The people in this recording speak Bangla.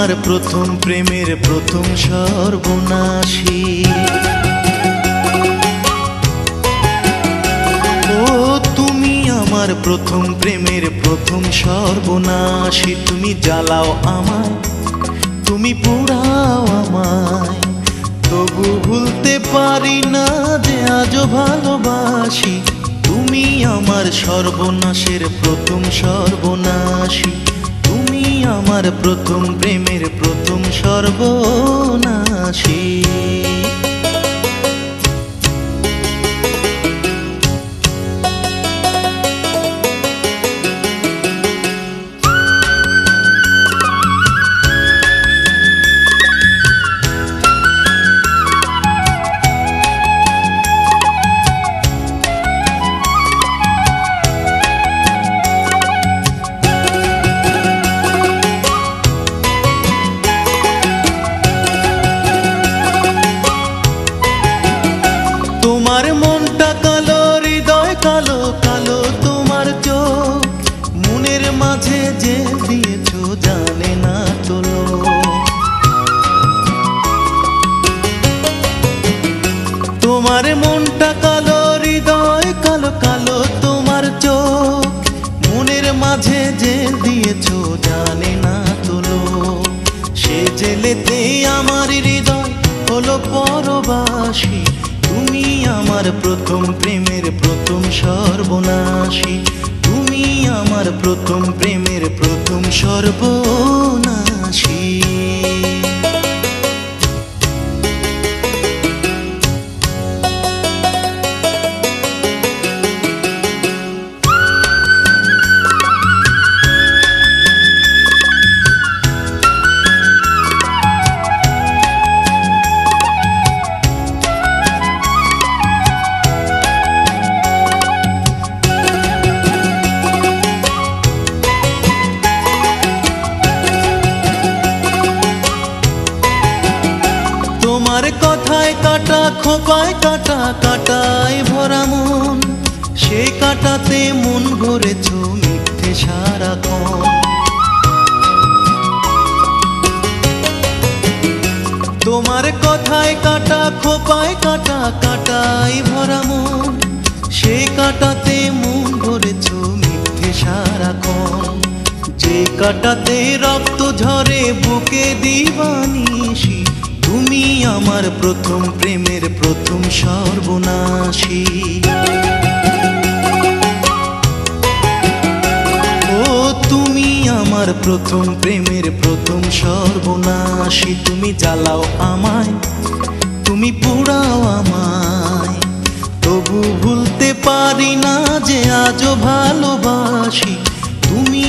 আমার প্রথম প্রেমের প্রথম সর্বনাশী। ও তুমি আমার প্রথম প্রেমের প্রথম সর্বনাশী। তুমি জ্বালাও আমায়, তুমি পুড়াও আমায়, তবু ভুলতে পারি না যে আজও ভালোবাসি। তুমি আমার সর্বনাশের প্রথম সর্বনাশী। তুমি আমার প্রথম প্রেমের প্রথম সর্বনাশী। তোমার মনটা কালো, হৃদয় কালো কালো তোমার চোখ, মনের মাঝে যে দিয়েছো জানে না তো লোক। তোমার মনটা কালো, হৃদয় কালো কালো তোমার চোখ, মনের মাঝে যে দিয়েছো জানে না তো লোক। সে জেলেতে আমার হৃদয় হলো পরবাসী। তুমি আমার প্রথম প্রেমের প্রথম সর্বনাশী। তুমি আমার প্রথম প্রেমের প্রথম সর্বনাশী। তোমার কথায় কাটা, খোপায় কাটা, কাটায় ভরা মন, সেই কাটাতে মন ভরেছো মিথ্যে সারাক্ষণ। তোমার কথায় কাটা, খোপায় কাটা, কাটায় ভরা মন, সেই কাটাতে মন ভরেছো মিথ্যে সারাক্ষণ। যে কাটাতে রক্ত ঝরে বুকে দিবানিশি। তুমি আমার প্রথম প্রেমের প্রথম সর্বনাশী। ও তুমি আমার প্রথম প্রেমের প্রথম সর্বনাশী। তুমি জ্বালাও আমায়, তুমি পুড়াও আমায়, তবু ভুলতে পারি না যে আজও ভালোবাসি। তুমি